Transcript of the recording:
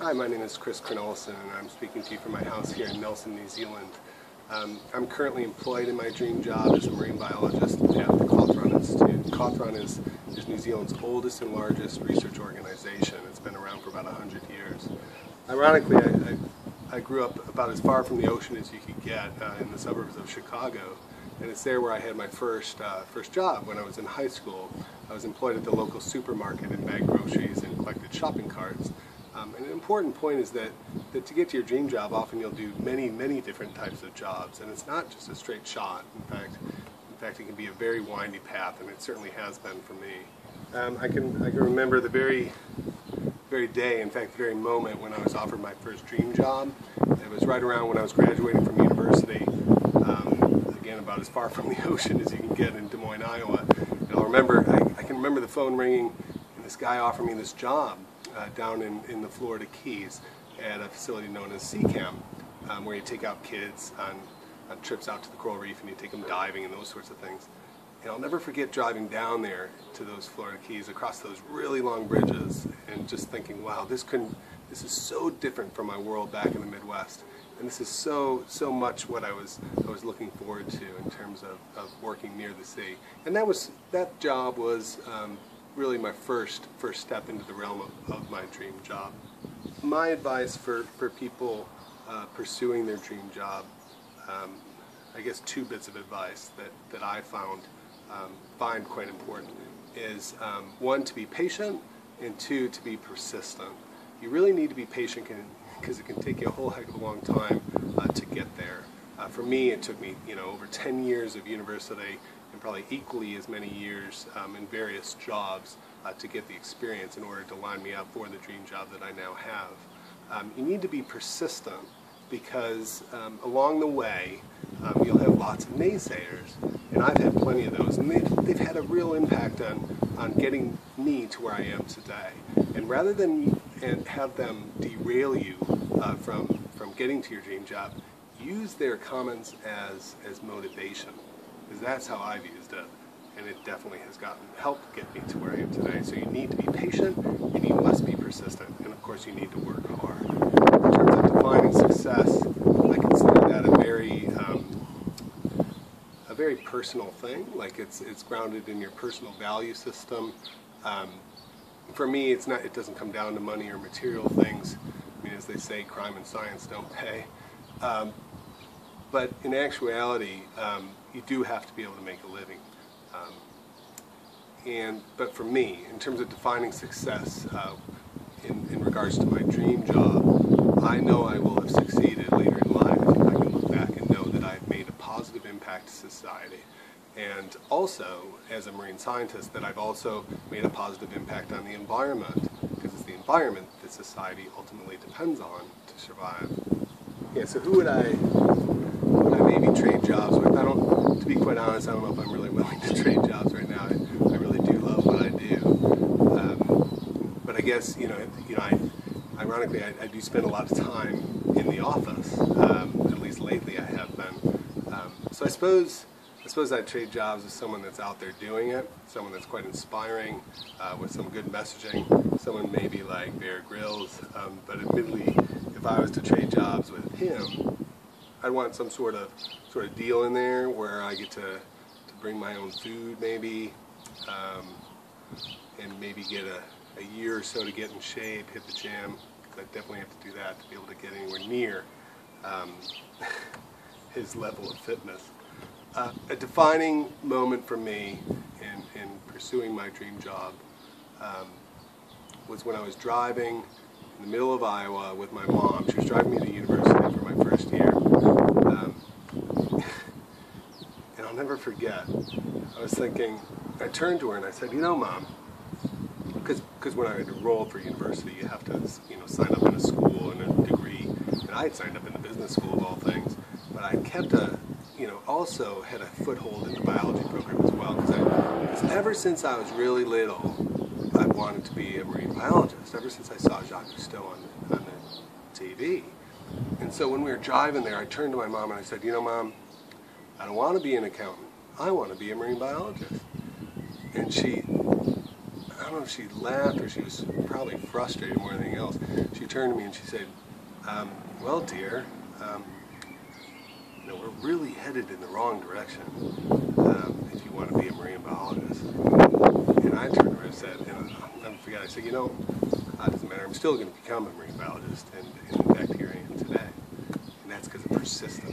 Hi, my name is Cornelisen, and I'm speaking to you from my house here in Nelson, New Zealand. I'm currently employed in my dream job as a marine biologist at the Cawthron Institute. Cawthron is New Zealand's oldest and largest research organization. It's been around for about 100 years. Ironically, I grew up about as far from the ocean as you could get in the suburbs of Chicago, and it's there where I had my first job when I was in high school. I was employed at the local supermarket and bagged groceries and collected shopping carts. And an important point is that to get to your dream job, often you'll do many different types of jobs, and it's not just a straight shot. In fact, it can be a very windy path, and it certainly has been for me. I can remember the very day, in fact, the very moment when I was offered my first dream job. It was right around when I was graduating from university. Again, about as far from the ocean as you can get in Des Moines, Iowa. And I can remember the phone ringing, and this guy offered me this job down in the Florida Keys at a facility known as Sea Camp, where you take out kids on trips out to the coral reef and you take them diving and those sorts of things. And I'll never forget driving down there to those Florida Keys across those really long bridges and just thinking, wow, this is so different from my world back in the Midwest. And this is so much what I was looking forward to in terms of working near the sea. And that job was really my first step into the realm of my dream job. My advice for people pursuing their dream job, I guess two bits of advice that I find quite important is one, to be patient, and two, to be persistent. You really need to be patient because it can take you a whole heck of a long time to get there. For me, it took me over 10 years of university and probably equally as many years in various jobs to get the experience in order to line me up for the dream job that I now have. You need to be persistent because along the way you'll have lots of naysayers, and I've had plenty of those, and they've had a real impact on getting me to where I am today. And rather than have them derail you from getting to your dream job, use their comments as motivation, because that's how I've used it, and it definitely has helped get me to where I am today. So you need to be patient, and you must be persistent, and of course you need to work hard. In terms of defining success, I consider that a very personal thing. Like it's grounded in your personal value system. For me, it doesn't come down to money or material things. I mean, as they say, crime and science don't pay. But in actuality, you do have to be able to make a living. But for me, in terms of defining success in regards to my dream job, I know I will have succeeded later in life if I can look back and know that I've made a positive impact to society. And also, as a marine scientist, that I've also made a positive impact on the environment, because it's the environment that society ultimately depends on to survive. Yeah, so who would I maybe trade jobs with? To be quite honest, I don't know if I'm really willing to trade jobs right now. I really do love what I do. But I guess, ironically, I do spend a lot of time in the office. At least lately I have been. So I suppose I'd trade jobs with someone that's out there doing it, someone that's quite inspiring, with some good messaging, someone maybe like Bear Grylls. But admittedly, if I was to trade jobs with him, I'd want some sort of deal in there where I get to bring my own food maybe, and maybe get a year or so to get in shape, hit the gym, because I definitely have to do that to be able to get anywhere near his level of fitness. A defining moment for me in pursuing my dream job was when I was driving in the middle of Iowa with my mom. She was driving me to university for my first year. And I'll never forget, I was thinking, I turned to her and I said, Mom, because when I had enrolled for university, you have to sign up in a school and a degree, and I had signed up in the business school of all things, but I kept also had a foothold in the biology program as well, because ever since I was really little, I wanted to be a marine biologist, ever since I saw Jacques Cousteau on the TV. And so when we were driving there, I turned to my mom and I said, Mom, I don't want to be an accountant, I want to be a marine biologist. And she, I don't know if she laughed or she was probably frustrated more than anything else. She turned to me and she said, well, dear, we're really headed in the wrong direction if you want to be a marine biologist. And I turned around and said, I forgot, I said, it doesn't matter, I'm still going to become a marine biologist, and in fact here I am today. And that's because of persistence.